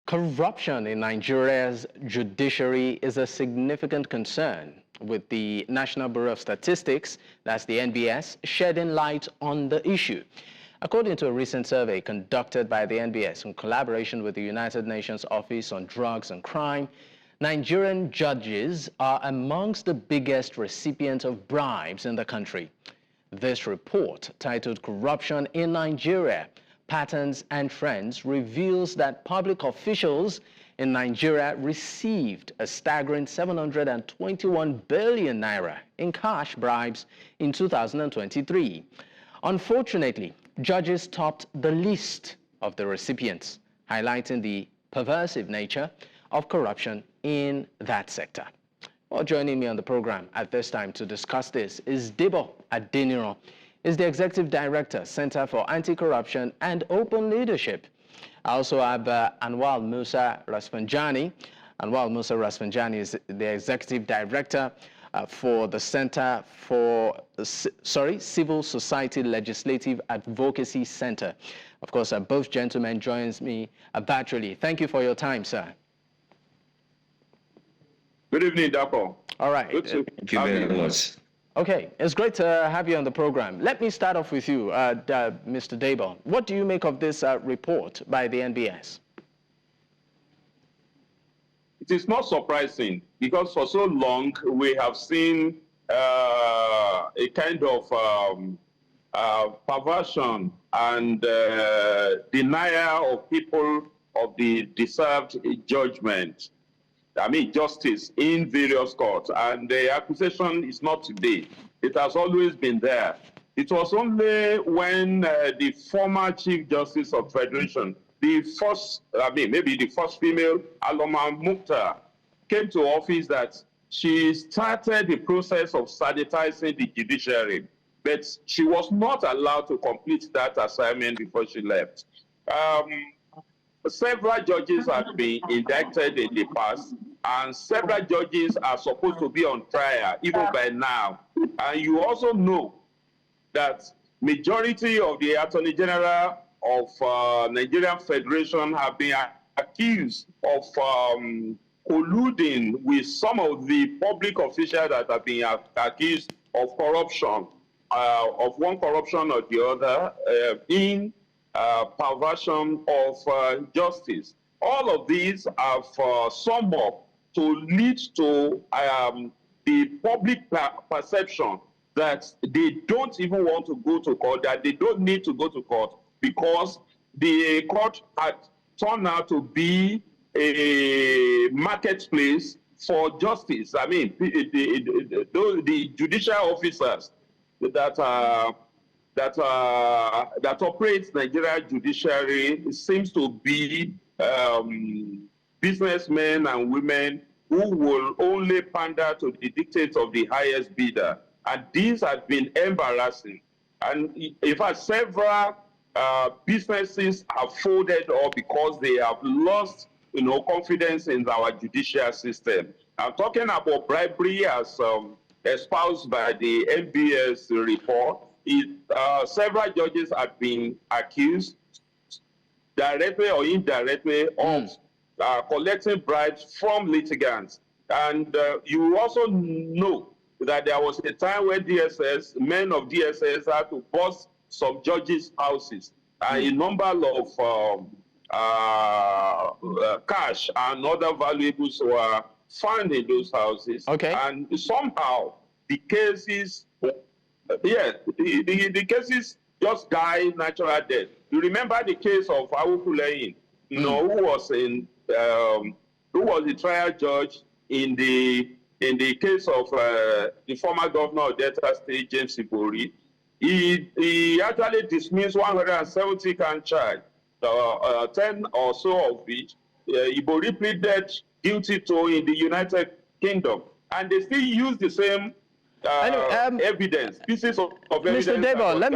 Corruption in Nigeria's judiciary is a significant concern, with the National Bureau of Statistics, that's the NBS, shedding light on the issue. According to a recent survey conducted by the NBS in collaboration with the United Nations Office on Drugs and Crime, Nigerian judges are amongst the biggest recipients of bribes in the country. This report, titled Corruption in Nigeria, Patterns and Trends, reveals that public officials in Nigeria received a staggering 721 billion naira in cash bribes in 2023. Unfortunately, judges topped the list of the recipients, highlighting the pervasive nature of corruption in that sector. Well, joining me on the program at this time to discuss this is Debo Adeniran. Is the Executive Director, Center for Anti-Corruption and Open Leadership. I also have Auwal Musa Rafsanjani. Auwal Musa Rafsanjani is the Executive Director for the Center for, Civil Society Legislative Advocacy Center. Of course, both gentlemen joins me virtually. Thank you for your time, sir. Good evening, Dapo. All right. Thank you very much. Okay, it's great to have you on the program. Let me start off with you, Mr. Debo. What do you make of this report by the NBS? It is not surprising because for so long we have seen a kind of perversion and denial of people of the deserved judgment. I mean, justice in various courts, and the accusation is not today. It has always been there. It was only when the former Chief Justice of Federation, the first female, Aloma Mukhtar, came to office that she started the process of sanitizing the judiciary, but she was not allowed to complete that assignment before she left. Several judges have been indicted in the past, and several judges are supposed to be on trial even by now. And you also know that majority of the Attorney General of Nigerian Federation have been accused of colluding with some of the public officials that have been accused of corruption, of one corruption or the other, in perversion of justice. All of these have summed up to lead to the public perception that they don't even want to go to court, that they don't need to go to court because the court had turned out to be a marketplace for justice. I mean, the judicial officers that operates Nigeria judiciary seems to be businessmen and women who will only pander to the dictates of the highest bidder. And these have been embarrassing. And in fact, several businesses have folded up because they have lost, confidence in our judicial system. I'm talking about bribery as espoused by the NBS report. Several judges have been accused directly or indirectly of collecting bribes from litigants. And you also know that there was a time when men of DSS had to bust some judges' houses. And a number of cash and other valuables were found in those houses. Okay. And somehow the cases, the cases just died natural death. You remember the case of Auwal Musa, who was the trial judge in the case of the former governor of Delta State, James Ibori. He actually dismissed 170 count charge, 10 or so of which Ibori pleaded guilty to in the United Kingdom, and they still use the same evidence, pieces of evidence. Mr. Debo, let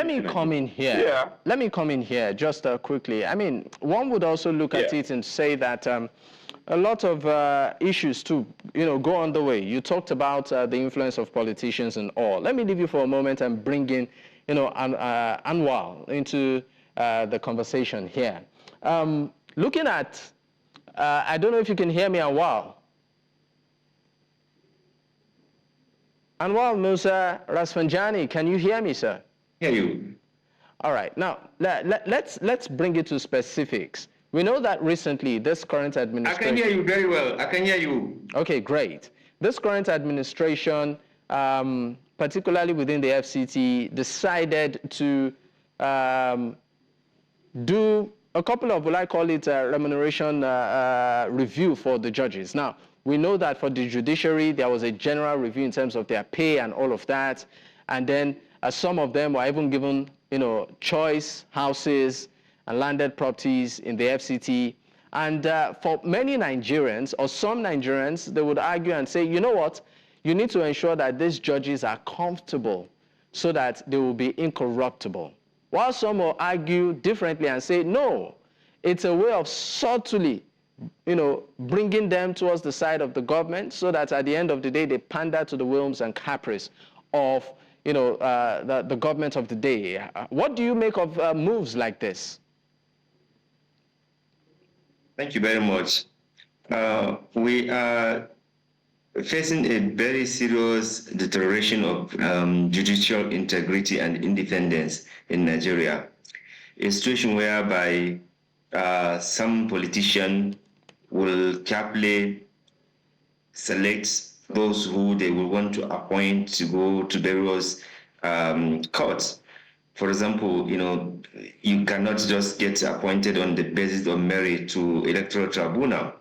me come in here. Yeah. Let me come in here just quickly. I mean, one would also look at it and say that a lot of issues too, go on the way. You talked about the influence of politicians and all. Let me leave you for a moment and bring in, Auwal into the conversation here. Looking at, I don't know if you can hear me, Auwal. Auwal Musa Rafsanjani, can you hear me, sir? Hear you. All right. Now, let's bring it to specifics. We know that recently this current administration... I can hear you very well. I can hear you. Okay, great. This current administration, particularly within the FCT, decided to do a couple of, will I call it, remuneration review for the judges. Now, we know that for the judiciary, there was a general review in terms of their pay and all of that. And then some of them were even given, choice houses and landed properties in the FCT. And for many Nigerians, or some Nigerians, they would argue and say, you know what? You need to ensure that these judges are comfortable so that they will be incorruptible. While some will argue differently and say, no, it's a way of subtly, bringing them towards the side of the government so that at the end of the day, they pander to the whims and caprice of, the government of the day. What do you make of moves like this? Thank you very much. We are facing a very serious deterioration of judicial integrity and independence in Nigeria. A situation whereby some politician will carefully select those who they will want to appoint to go to various courts. For example, you cannot just get appointed on the basis of merit to electoral tribunal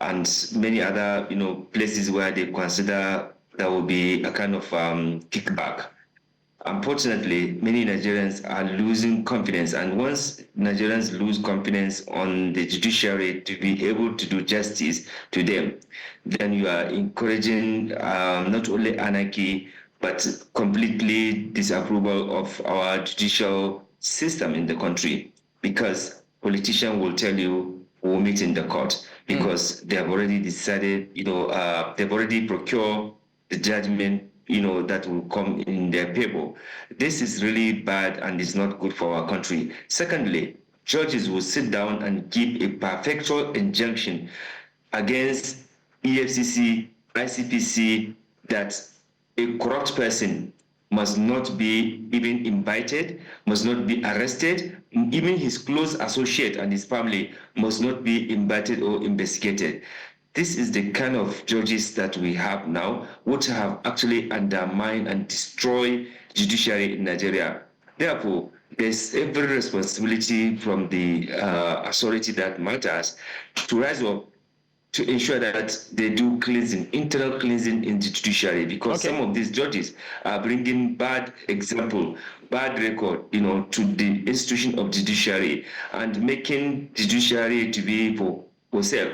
and many other, places where they consider there will be a kind of kickback. Unfortunately, many Nigerians are losing confidence, and once Nigerians lose confidence on the judiciary to be able to do justice to them, then you are encouraging not only anarchy, but completely disapproval of our judicial system in the country, because politicians will tell you we'll meet in the court because they have already decided, they've already procured the judgment, that will come in their favor. This is really bad and is not good for our country. Secondly, judges will sit down and give a perpetual injunction against EFCC, ICPC, that a corrupt person must not be even invited, must not be arrested, even his close associate and his family must not be invited or investigated. This is the kind of judges that we have now, which have actually undermined and destroyed judiciary in Nigeria. Therefore, there's every responsibility from the authority that matters to rise up to ensure that they do cleansing, internal cleansing in the judiciary, because some of these judges are bringing bad example, bad record, to the institution of judiciary and making judiciary to be for self.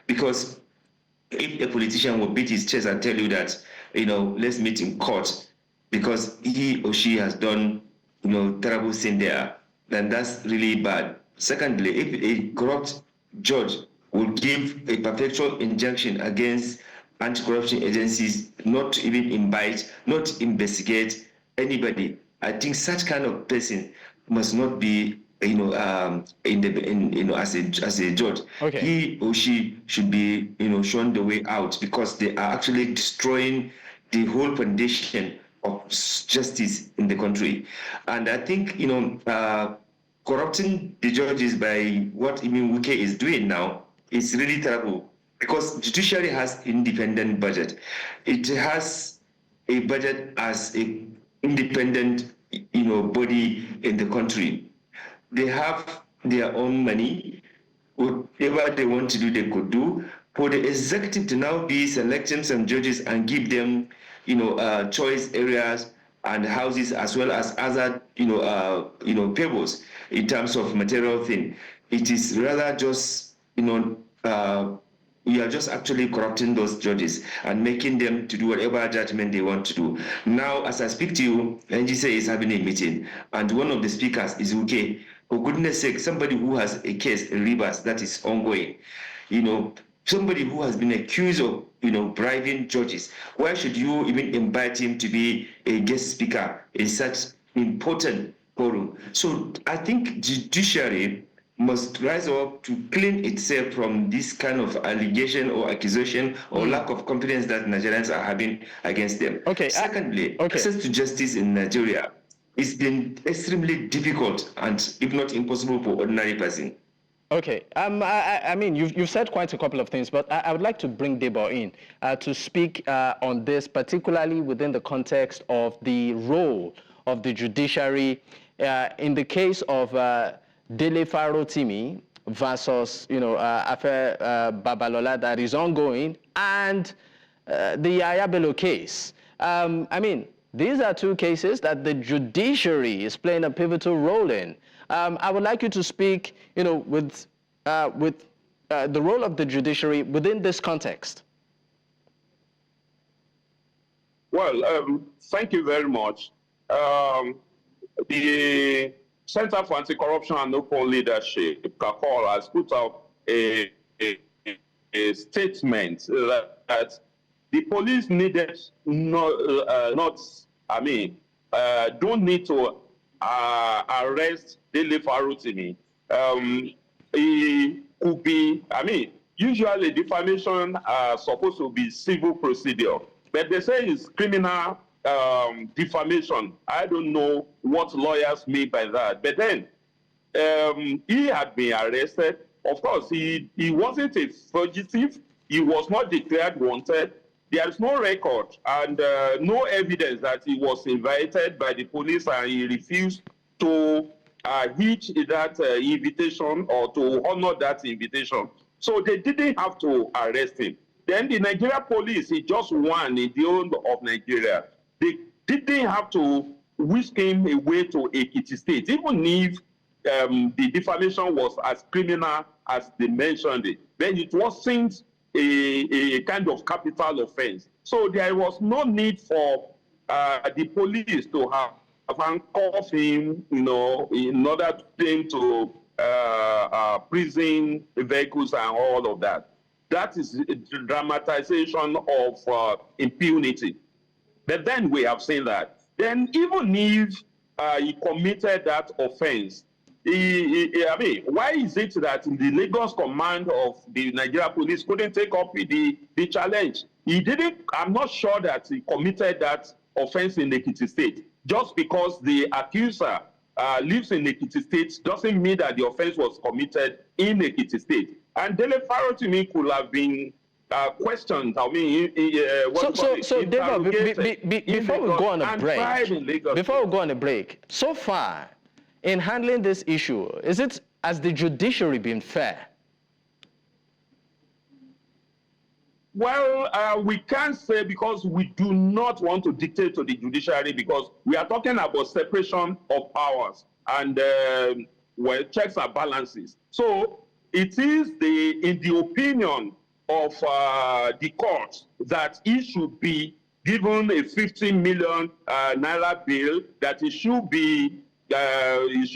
Because if a politician will beat his chest and tell you that, let's meet in court because he or she has done, terrible sin there, then that's really bad. Secondly, if a corrupt judge will give a perpetual injunction against anti-corruption agencies not to even invite, not to investigate anybody, I think such kind of person must not be, as a judge. He or she should be, shown the way out, because they are actually destroying the whole foundation of justice in the country. And I think, corrupting the judges by what Wike is doing now is really terrible, because judiciary has independent budget. It has a budget as a independent, body in the country. They have their own money. Whatever they want to do, they could do. For the executive to now be selecting some judges and give them, choice areas and houses, as well as other, payables in terms of material thing, it is rather just, we are just actually corrupting those judges and making them to do whatever judgment they want to do. Now, as I speak to you, NGC is having a meeting, and one of the speakers is okay. For goodness sake, somebody who has a case in Rivers that is ongoing, somebody who has been accused of, bribing judges, why should you even invite him to be a guest speaker in such important forum? So I think judiciary must rise up to clean itself from this kind of allegation or accusation or lack of confidence that Nigerians are having against them. Okay. Secondly, Okay. access to justice in Nigeria is been extremely difficult and, if not impossible, for ordinary person. Okay. I mean, you've said quite a couple of things, but I would like to bring Debo in to speak on this, particularly within the context of the role of the judiciary in the case of Dele Farotimi versus, Afe Babalola that is ongoing, and the Ayabelo case. I mean, these are two cases that the judiciary is playing a pivotal role in. I would like you to speak, with the role of the judiciary within this context. Well, thank you very much. The Center for Anti-Corruption and Open Leadership, CACOL, has put out a statement that the police needed don't need to arrest Dele Farotimi. It could be, usually defamation are supposed to be civil procedure, but they say it's criminal defamation. I don't know what lawyers mean by that. But then he had been arrested. Of course, he wasn't a fugitive. He was not declared wanted. There is no record and no evidence that he was invited by the police and he refused to heed that invitation or to honor that invitation. So they didn't have to arrest him. Then the Nigeria police, he just won in the own of Nigeria. They didn't have to whisk him away to Ekiti State, even if the defamation was as criminal as they mentioned it. Then it wasn't a kind of capital offense. So there was no need for the police to have handcuffed him, in order to take him to prison vehicles and all of that. That is a dramatization of impunity. But then we have seen that. Then even if he committed that offense, why is it that the Lagos command of the Nigeria police couldn't take up the challenge? He didn't. I'm not sure that he committed that offense in Ekiti State. Just because the accuser lives in Ekiti State doesn't mean that the offense was committed in Ekiti State. And Dele Farotimi could have been questioned. Before we go on a break, so far in handling this issue, has the judiciary been fair? Well, we can't say, because we do not want to dictate to the judiciary, because we are talking about separation of powers and checks and balances. So it is in the opinion of the court that he should be given a 15 million naira bail, that he should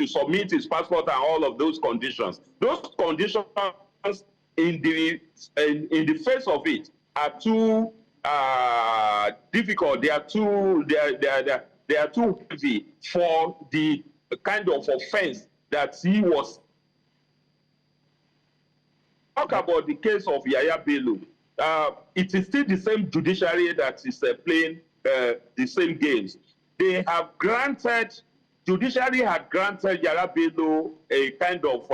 submit his passport and all of those conditions. Those conditions in the face of it are too difficult. They are too heavy for the kind of offense that he was. Talk about the case of Yaya Bello. It is still the same judiciary that is playing the same games. Judiciary had granted Yaya Bello a kind of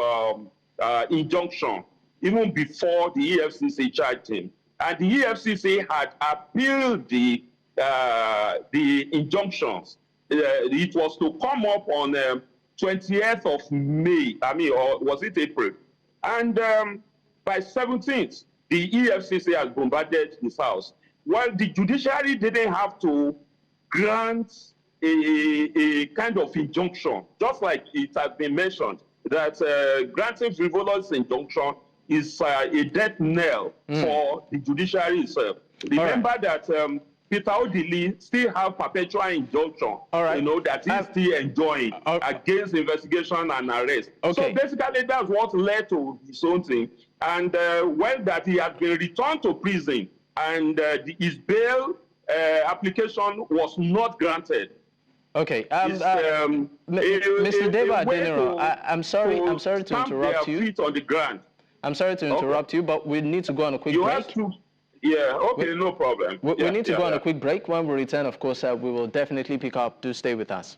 injunction even before the EFCC charged him. And the EFCC had appealed the injunctions. It was to come up on 20th of May, or was it April? And by 17th, the EFCC has bombarded his house. Well, the judiciary didn't have to grant a kind of injunction, just like it has been mentioned, that granting frivolous injunction is a death knell for the judiciary itself. Remember that Peter Odili still have perpetual injunction, that he's still enjoying against investigation and arrest. So basically, that's what led to his own thing. And when that he had been returned to prison and his bail application was not granted. Okay. Mr. Debo Adeniran, I'm sorry to interrupt you. Their feet on the ground. I'm sorry to interrupt you, but we need to go on a quick break. Have to, yeah, okay, no problem. We need to go on a quick break. When we return, of course, we will definitely pick up. Do stay with us.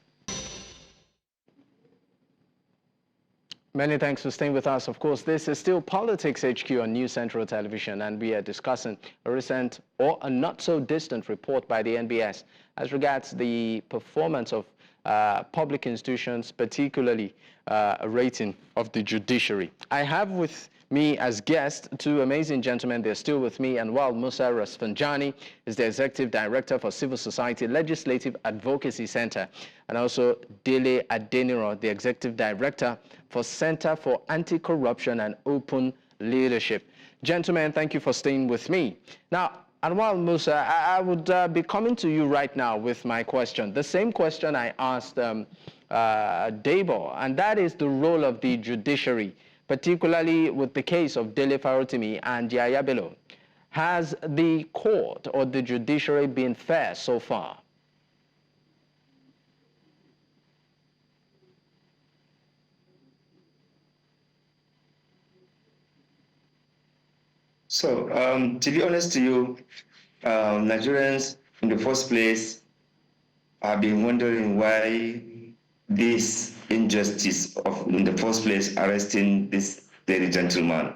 Many thanks for staying with us. Of course, this is still Politics HQ on News Central Television, and we are discussing a recent or a not-so-distant report by the NBS as regards the performance of public institutions, particularly a rating of the judiciary. I have with me as guests two amazing gentlemen. They're still with me. Auwal Musa Rafsanjani is the Executive Director for Civil Society Legislative Advocacy Center, and also Debo Adeniran, the Executive Director for Center for Anti-Corruption and Open Leadership. Gentlemen, thank you for staying with me. Now, Auwal Musa, I would be coming to you right now with my question. The same question I asked Debo, and that is the role of the judiciary, particularly with the case of Dele Farotimi and Yaya Bello. Has the court or the judiciary been fair so far? So, to be honest to you, Nigerians in the first place have been wondering why this injustice of, in the first place, arresting this very gentleman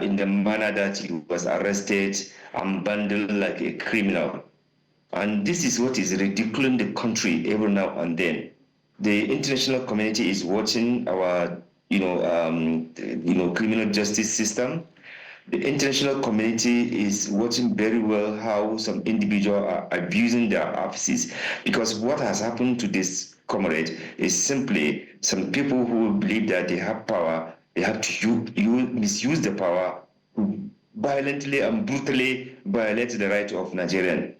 in the manner that he was arrested and bundled like a criminal. And this is what is ridiculing the country every now and then. The international community is watching our, criminal justice system. The international community is watching very well how some individuals are abusing their offices, because what has happened to this comrade is simply some people who believe that they have power, they have to misuse the power to violently and brutally violate the right of Nigerians.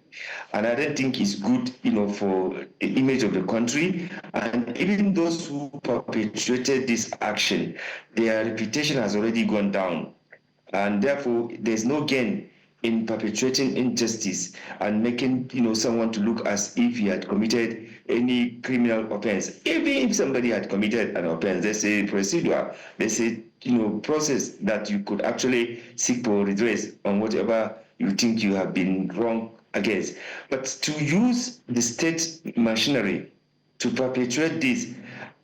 And I don't think it's good, for the image of the country. And even those who perpetrated this action, their reputation has already gone down. And therefore, there's no gain in perpetrating injustice and making someone to look as if he had committed any criminal offense. Even if somebody had committed an offense, there's a procedure, there's a process that you could actually seek for redress on whatever you think you have been wrong against. But to use the state machinery to perpetrate this,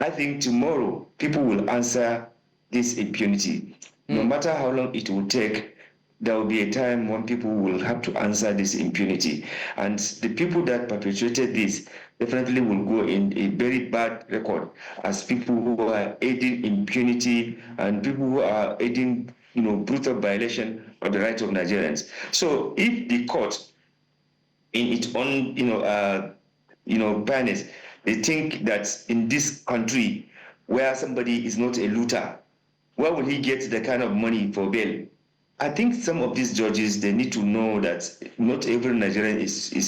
I think tomorrow people will answer this impunity. No matter how long it will take, there will be a time when people will have to answer this impunity. And the people that perpetrated this definitely will go in a very bad record as people who are aiding impunity and people who are aiding, brutal violation of the rights of Nigerians. So if the court, in its own, fairness, they think that in this country where somebody is not a looter, where will he get the kind of money for bail? I think some of these judges, they need to know that not every Nigerian is a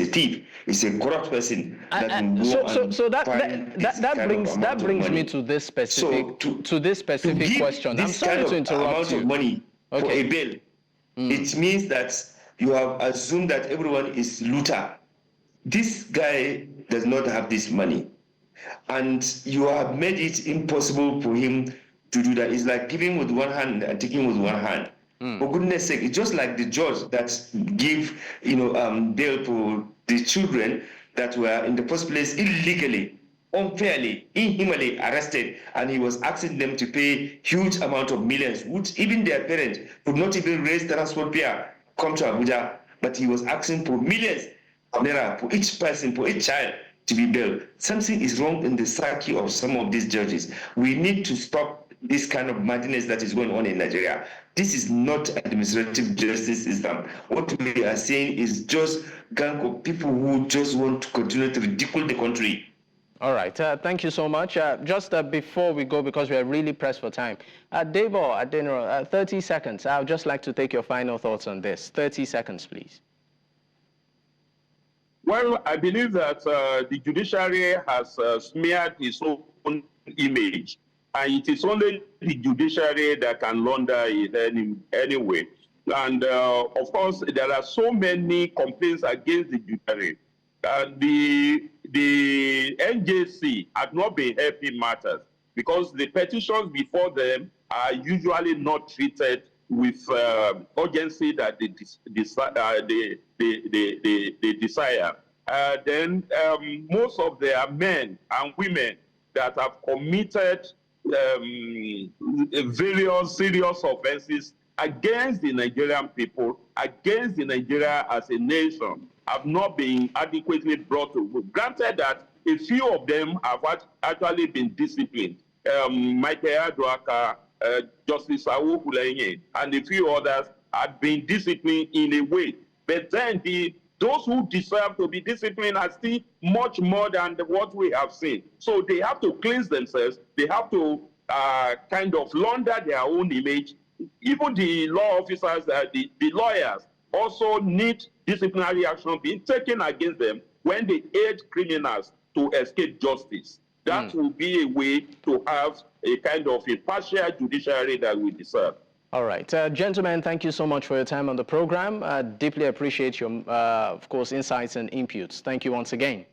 thief. It's a corrupt person that can go that brings me to this specific question. I'm sorry to interrupt you. Amount of money for a bail, it means that you have assumed that everyone is looter. This guy does not have this money. And you have made it impossible for him to do that. It's like giving with one hand and taking with one hand. For goodness sake, it's just like the judge that give, bail for the children that were in the first place illegally, unfairly, inhumanly arrested, and he was asking them to pay huge amount of millions, which even their parents could not even raise transport fare, come to Abuja, but he was asking for millions of naira for each person, for each child, to be bailed. Something is wrong in the psyche of some of these judges. We need to stop this kind of madness that is going on in Nigeria. This is not administrative justice system. What we are saying is just gang of people who just want to continue to ridicule the country. All right, thank you so much. Just before we go, because we are really pressed for time, Debo Adeniran, 30 seconds. I would just like to take your final thoughts on this. 30 seconds, please. Well, I believe that the judiciary has smeared its own image, and it is only the judiciary that can launder it anyway. And of course, there are so many complaints against the judiciary. the NJC had not been helping matters because the petitions before them are usually not treated with urgency that they desire. Then most of their men and women that have committed various serious offenses against the Nigerian people, against the Nigeria as a nation, have not been adequately brought to book. Granted that a few of them have actually been disciplined. Michael Adwaka, Justice Auwal Musa, and a few others have been disciplined in a way. But then those who deserve to be disciplined are still much more than what we have seen. So they have to cleanse themselves. They have to kind of launder their own image. Even the law officers, the lawyers, also need disciplinary action being taken against them when they aid criminals to escape justice. That will be a way to have a kind of impartial judiciary that we deserve. All right. Gentlemen, thank you so much for your time on the program. I deeply appreciate your, of course, insights and inputs. Thank you once again.